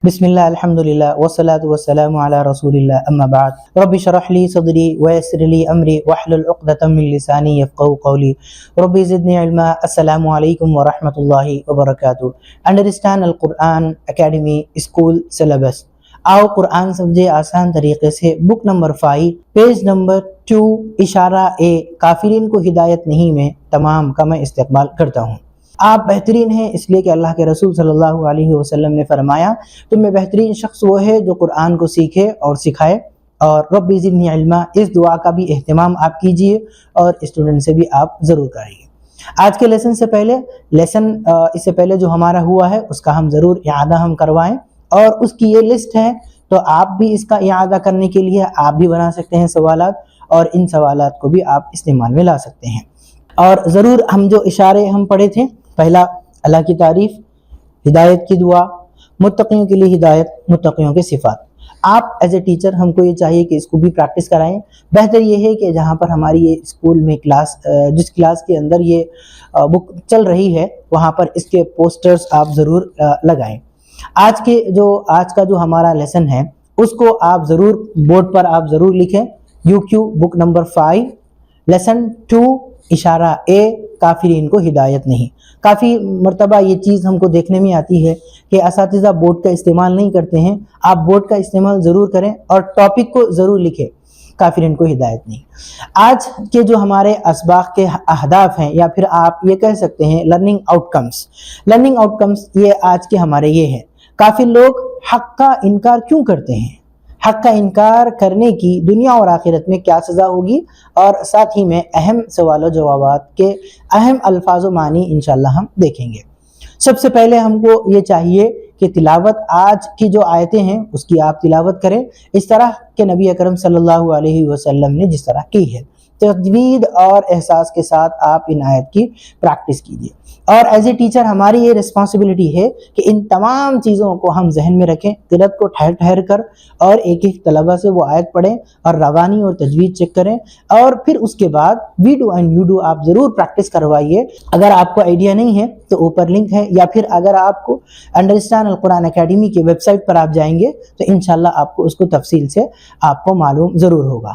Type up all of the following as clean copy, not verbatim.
بسم اللہ الحمدللہ والصلاة والسلام علی رسول اللہ اما بعد رب اشرح لی صدری ویسر لی امری واحلل عقدۃ من لسانی یفقہوا قولی رب زدنی علما۔ السلام علیکم ورحمۃ اللہ وبرکاتہ۔ انڈرسٹینڈ القرآن اکیڈمی اسکول سلیبس۔ آؤ قرآن سمجھے آسان طریقے سے، بک نمبر 5 پیج نمبر 2 اشارہ اے، کافرین کو ہدایت نہیں میں تمام کا میں استقبال کرتا ہوں۔ آپ بہترین ہیں اس لیے کہ اللہ کے رسول صلی اللہ علیہ وسلم نے فرمایا تم میں بہترین شخص وہ ہے جو قرآن کو سیکھے اور سکھائے، اور رب زدنی علما، اس دعا کا بھی اہتمام آپ کیجئے اور اسٹوڈنٹ سے بھی آپ ضرور کرائیے۔ آج کے لیسن سے پہلے اس سے پہلے جو ہمارا ہوا ہے اس کا ہم ضرور اعادہ ہم کروائیں، اور اس کی یہ لسٹ ہے تو آپ بھی اس کا اعادہ کرنے کے لیے آپ بھی بنا سکتے ہیں سوالات، اور ان سوالات کو بھی آپ استعمال میں لا سکتے ہیں۔ اور ضرور ہم جو اشارے ہم پڑھے تھے، پہلا اللہ کی تعریف، ہدایت کی دعا، متقیوں کے لیے ہدایت، متقیوں کے صفات۔ آپ ایز اے ٹیچر ہم کو یہ چاہیے کہ اس کو بھی پریکٹس کرائیں۔ بہتر یہ ہے کہ جہاں پر ہماری یہ اسکول میں جس کلاس کے اندر یہ بک چل رہی ہے وہاں پر اس کے پوسٹرز آپ ضرور لگائیں۔ آج کا جو ہمارا لیسن ہے اس کو آپ ضرور بورڈ پر آپ ضرور لکھیں۔ UQ بک نمبر 5 لیسن 2 اشارہ اے، کافرین کو ہدایت نہیں۔ کافی مرتبہ یہ چیز ہم کو دیکھنے میں آتی ہے کہ اساتذہ بورڈ کا استعمال نہیں کرتے ہیں۔ آپ بورڈ کا استعمال ضرور کریں اور ٹاپک کو ضرور لکھیں، کافرین کو ہدایت نہیں۔ آج کے جو ہمارے اسباق کے اہداف ہیں، یا پھر آپ یہ کہہ سکتے ہیں لرننگ آؤٹ کمز، یہ آج کے ہمارے یہ ہیں۔ کافی لوگ حق کا انکار کیوں کرتے ہیں، حق کا انکار کرنے کی دنیا اور آخرت میں کیا سزا ہوگی، اور ساتھ ہی میں اہم سوال و جوابات کے اہم الفاظ و معنی انشاءاللہ ہم دیکھیں گے۔ سب سے پہلے ہم کو یہ چاہیے کہ تلاوت آج کی جو آیتیں ہیں اس کی آپ تلاوت کریں، اس طرح کہ نبی اکرم صلی اللہ علیہ وسلم نے جس طرح کی ہے، تجوید اور احساس کے ساتھ آپ ان آیت کی پریکٹس کیجیے۔ اور ایز اے ٹیچر ہماری یہ رسپانسبلٹی ہے کہ ان تمام چیزوں کو ہم ذہن میں رکھیں، تلاوت کو ٹھہر کر، اور ایک طلبہ سے وہ آیت پڑھیں اور روانی اور تجوید چیک کریں، اور پھر اس کے بعد we do and you do آپ ضرور پریکٹس کروائیے۔ اگر آپ کو آئیڈیا نہیں ہے تو اوپر لنک ہے، یا پھر اگر آپ کو انڈرسٹینڈ القرآن اکیڈمی کی ویب سائٹ پر آپ جائیں گے تو انشاءاللہ آپ کو اس کو تفصیل سے آپ کو معلوم ضرور ہوگا۔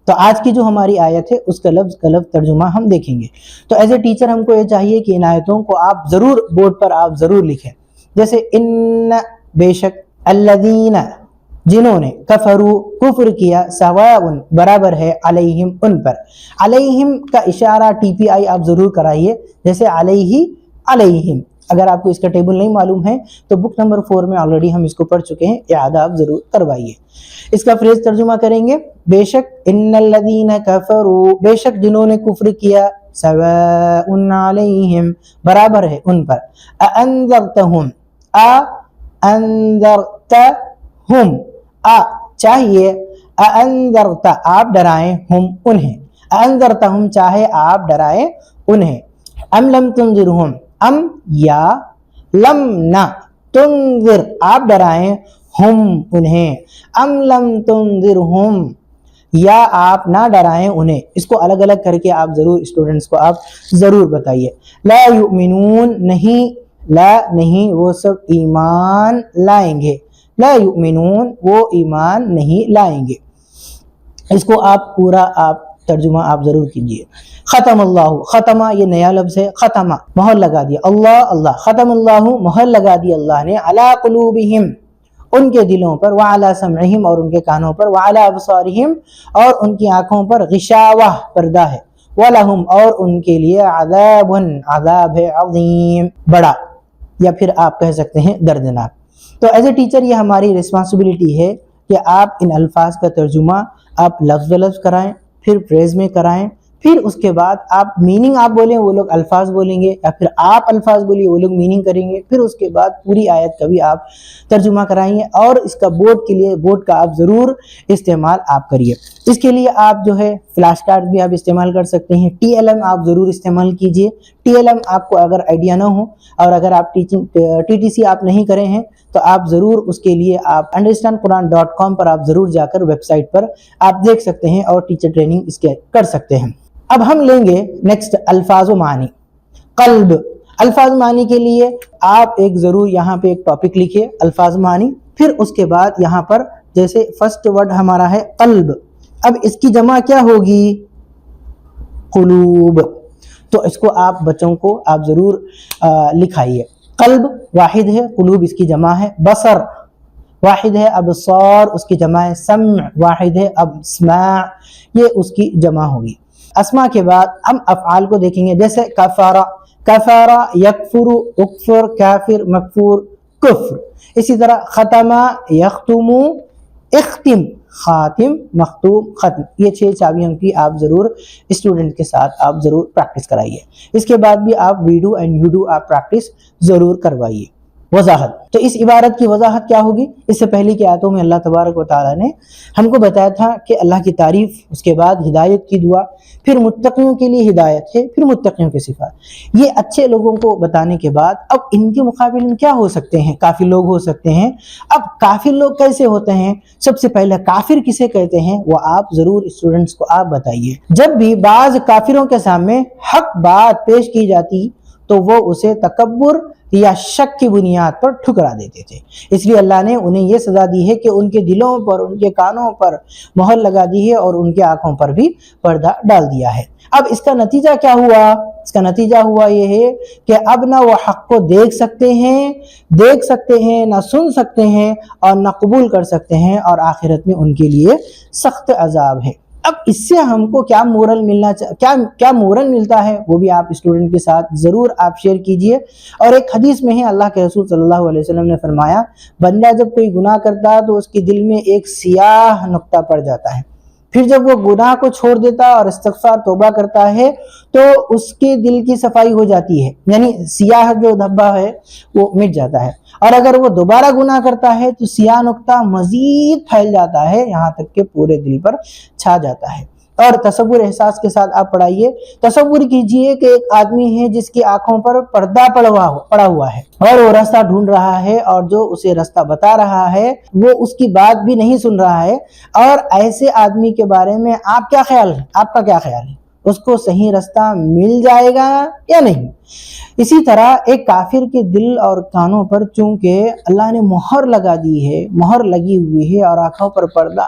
تو آج کی جو ہماری آیت ہے اس کا لفظ ترجمہ ہم دیکھیں گے۔ تو ایز اے ٹیچر ہم کو یہ چاہیے کہ ان آیتوں کو آپ ضرور بورڈ پر آپ ضرور لکھیں، جیسے ان، بے شک، الذین، جنہوں نے، کفروا، کفر کیا، سواء، برابر ہے، علیہم، ان پر۔ علیہم کا اشارہ TPI آپ ضرور کرائیے، جیسے علیہم۔ اگر آپ کو اس کا ٹیبل نہیں معلوم ہے تو بک نمبر 4 میں آلریڈی ہم اس کو پڑھ چکے ہیں، اعادہ آپ ضرور کروائیے۔ اس کا فریز ترجمہ کریں گے، بے شک، ان الذین کفروا، بے شک جنہوں نے کفر کیا، سواء علیہم، برابر ہے ان پر، اانذرتہم، انذرتہم، چاہیے، انذرت، آپ ڈرائیں، ہم، انہیں، انذرتہم، چاہے آپ ڈرائیں انہیں، ام لم تنذرہم، ام یا، لم نہ، تنذر، آپ ڈرائیں، ہم، انہیں، ام لم تنذرہم، یا آپ نہ ڈرائیں انہیں۔ اس کو الگ الگ کر کے آپ ضرور اسٹوڈنٹس کو آپ ضرور بتائیے۔ لا یؤمنون، نہیں وہ سب ایمان لائیں گے، لا یؤمنون، وہ ایمان نہیں لائیں گے۔ اس کو آپ پورا آپ ترجمہ آپ ضرور کیجئے۔ ختم اللہ، ختمہ یہ نیا لفظ ہے، ختمہ مہر لگا دیا، اللہ، ختم اللہ، مہر لگا دی اللہ نے، علی قلوبہم، ان کے دلوں پر، وعلی سمعہم، اور ان کے کانوں پر، وعلی ابصارہم، اور ان کی آنکھوں پر، غشاوہ، پردہ ہے، ولہم، اور ان کے لیے، عذاب، عذاب ہے، عظیم، بڑا، یا پھر آپ کہہ سکتے ہیں دردناک۔ تو ایز اے ٹیچر یہ ہماری رسپانسبلٹی ہے کہ آپ ان الفاظ کا ترجمہ آپ لفظ لفظ کرائیں، پھر فریز میں کرائیں، پھر اس کے بعد آپ میننگ آپ بولیں، وہ لوگ الفاظ بولیں گے، یا پھر آپ الفاظ بولیے، وہ لوگ میننگ کریں گے، پھر اس کے بعد پوری آیت کا بھی آپ ترجمہ کرائیں گے، اور اس کا بورڈ کا آپ ضرور استعمال آپ کریے۔ اس کے لیے آپ جو ہے فلیش کارڈ بھی آپ استعمال کر سکتے ہیں، TLM آپ ضرور استعمال کیجئے۔ TLM آپ کو اگر آئیڈیا نہ ہو، اور اگر آپ TTC آپ نہیں کرے ہیں تو آپ ضرور اس کے لیے آپ understandquran.com پر آپ ضرور جا کر ویب سائٹ پر آپ دیکھ سکتے ہیں اور ٹیچر ٹریننگ اس کے کر سکتے ہیں۔ اب ہم لیں گے نیکسٹ الفاظ و معنی۔ قلب، الفاظ معنی کے لیے آپ ایک ضرور یہاں پہ ایک ٹاپک لکھیے الفاظ معنی، پھر اس کے بعد یہاں پر جیسے فرسٹ ورڈ ہمارا ہے قلب، اب اس کی جمع کیا ہوگی؟ قلوب، تو اس کو آپ بچوں کو آپ ضرور لکھائیے۔ قلب واحد ہے، قلوب اس کی جمع ہے، بصر واحد ہے، ابصار اس کی جمع ہے، سمع واحد ہے، اسماع یہ اس کی جمع ہوگی۔ اسماء کے بعد ہم افعال کو دیکھیں گے، جیسے کفارہ، کفارہ یکفر، اکفر، کافر، مکفور، کفر۔ اسی طرح ختمہ، یختم، اختم، خاتم، مختوم، ختم۔ یہ 6 چابیوں کی آپ ضرور اسٹوڈنٹ کے ساتھ آپ ضرور پریکٹس کرائیے۔ اس کے بعد بھی آپ we do and you do آپ پریکٹس ضرور کروائیے۔ وضاحت، تو اس عبارت کی وضاحت کیا ہوگی؟ اس سے پہلے کی آیتوں میں اللہ تبارک و تعالیٰ نے ہم کو بتایا تھا کہ اللہ کی تعریف، اس کے بعد ہدایت کی دعا، پھر متقیوں کے لیے ہدایت ہے، پھر متقیوں کی صفات۔ یہ اچھے لوگوں کو بتانے کے بعد اب ان کے مقابل میں کیا ہو سکتے ہیں؟ کافر لوگ ہو سکتے ہیں۔ اب کافر لوگ کیسے ہوتے ہیں؟ سب سے پہلے کافر کسے کہتے ہیں وہ آپ ضرور اسٹوڈنٹس کو آپ بتائیے۔ جب بھی بعض کافروں کے سامنے حق بات پیش کی جاتی تو وہ اسے تکبر یا شک کی بنیاد پر ٹھکرا دیتے تھے، اس لیے اللہ نے انہیں یہ سزا دی ہے کہ ان کے دلوں پر، ان کے کانوں پر مہر لگا دی ہے اور ان کے آنکھوں پر بھی پردہ ڈال دیا ہے۔ اب اس کا نتیجہ کیا ہوا؟ اس کا نتیجہ ہوا یہ ہے کہ اب نہ وہ حق کو دیکھ سکتے ہیں، نہ سن سکتے ہیں اور نہ قبول کر سکتے ہیں، اور آخرت میں ان کے لیے سخت عذاب ہے۔ اب اس سے ہم کو کیا مورل ملتا ہے وہ بھی آپ اسٹوڈنٹ کے ساتھ ضرور آپ شیئر کیجئے۔ اور ایک حدیث میں ہے اللہ کے رسول صلی اللہ علیہ وسلم نے فرمایا، بندہ جب کوئی گناہ کرتا تو اس کے دل میں ایک سیاہ نقطہ پڑ جاتا ہے، پھر جب وہ گناہ کو چھوڑ دیتا اور استغفار توبہ کرتا ہے تو اس کے دل کی صفائی ہو جاتی ہے، یعنی سیاہ جو دھبا ہے وہ مٹ جاتا ہے، اور اگر وہ دوبارہ گناہ کرتا ہے تو سیاہ نقطہ مزید پھیل جاتا ہے، یہاں تک کہ پورے دل پر چھا جاتا ہے۔ اور تصور احساس کے ساتھ آپ پڑھائیے، تصور کیجئے کہ ایک آدمی ہے جس کی آنکھوں پر پردہ پڑا ہوا ہے اور وہ راستہ ڈھونڈ رہا ہے، اور جو اسے راستہ بتا رہا ہے وہ اس کی بات بھی نہیں سن رہا ہے، اور ایسے آدمی کے بارے میں آپ کا کیا خیال ہے؟ اس کو صحیح راستہ مل جائے گا یا نہیں؟ اسی طرح ایک کافر کے دل اور کانوں پر چونکہ اللہ نے مہر لگی ہوئی ہے اور آنکھوں پر پردہ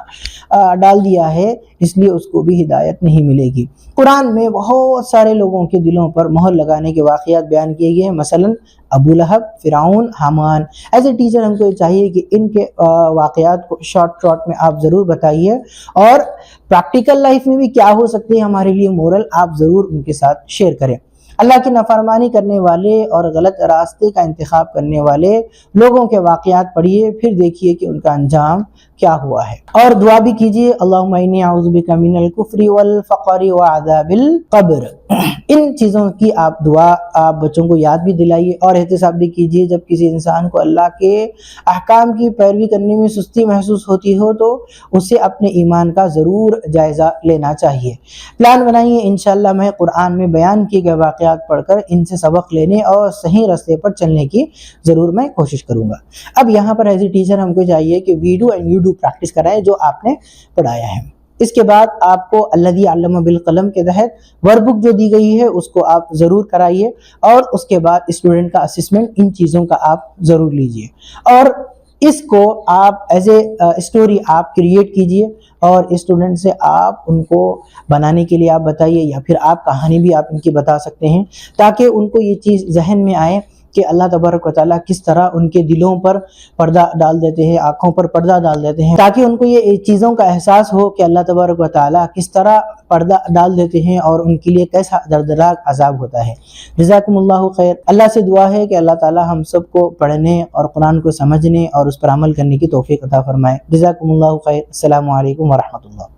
ڈال دیا ہے، اس لیے اس کو بھی ہدایت نہیں ملے گی۔ قرآن میں بہت سارے لوگوں کے دلوں پر مہر لگانے کے واقعات بیان کیے گئے ہیں، مثلا ابو لہب، فرعون، حامان۔ ایز اے ٹیچر ہم کو یہ چاہیے کہ ان کے واقعات کو شارٹ میں آپ ضرور بتائیے، اور پریکٹیکل لائف میں بھی کیا ہو سکتے ہیں ہمارے لیے مورل آپ ضرور ان کے ساتھ شیئر کریں۔ اللہ کی نافرمانی کرنے والے اور غلط راستے کا انتخاب کرنے والے لوگوں کے واقعات پڑھیے، پھر دیکھیے کہ ان کا انجام کیا ہوا ہے، اور دعا بھی کیجیے، اللہم انی اعوذ بک من الکفر والفقر وعذاب القبر۔ ان چیزوں کی آپ دعا آپ بچوں کو یاد بھی دلائیے، اور احتساب بھی کیجیے۔ جب کسی انسان کو اللہ کے احکام کی پیروی کرنے میں سستی محسوس ہوتی ہو تو اسے اپنے ایمان کا ضرور جائزہ لینا چاہیے۔ پلان بنائیے، انشاءاللہ میں قرآن میں بیان کیے گئے واقعات پڑھ کر ان سے سبق لینے اور صحیح راستے پر چلنے کی ضرور میں کوشش کروں گا۔ اب یہاں پر ایز اے ٹیچر ہم کو چاہیے کہ we do and you do practice کرائیں جو آپ نے پڑھایا ہے۔ اس کے بعد آپ کو الذی علم بالقلم کے تحت ورک بک جو دی گئی ہے اس کو آپ ضرور کرائیے، اور اس کے بعد اسٹوڈنٹ کا اسسمنٹ ان چیزوں کا آپ ضرور لیجئے، اور اس کو آپ ایز اے اسٹوری آپ کریٹ کیجئے، اور اسٹوڈنٹ سے آپ ان کو بنانے کے لیے آپ بتائیے، یا پھر آپ کہانی بھی آپ ان کی بتا سکتے ہیں، تاکہ ان کو یہ چیز ذہن میں آئے کہ اللہ تبارک و تعالیٰ کس طرح ان کے دلوں پر پردہ ڈال دیتے ہیں، آنکھوں پر پردہ ڈال دیتے ہیں، تاکہ ان کو یہ چیزوں کا احساس ہو کہ اللہ تبارک و تعالیٰ کس طرح پردہ ڈال دیتے ہیں اور ان کے لیے کیسا دردناک عذاب ہوتا ہے۔ جزاکم اللہ خیر۔ اللہ سے دعا ہے کہ اللہ تعالیٰ ہم سب کو پڑھنے اور قرآن کو سمجھنے اور اس پر عمل کرنے کی توفیق عطا فرمائے۔ جزاکم اللہ خیر۔ السلام علیکم ورحمۃ اللہ۔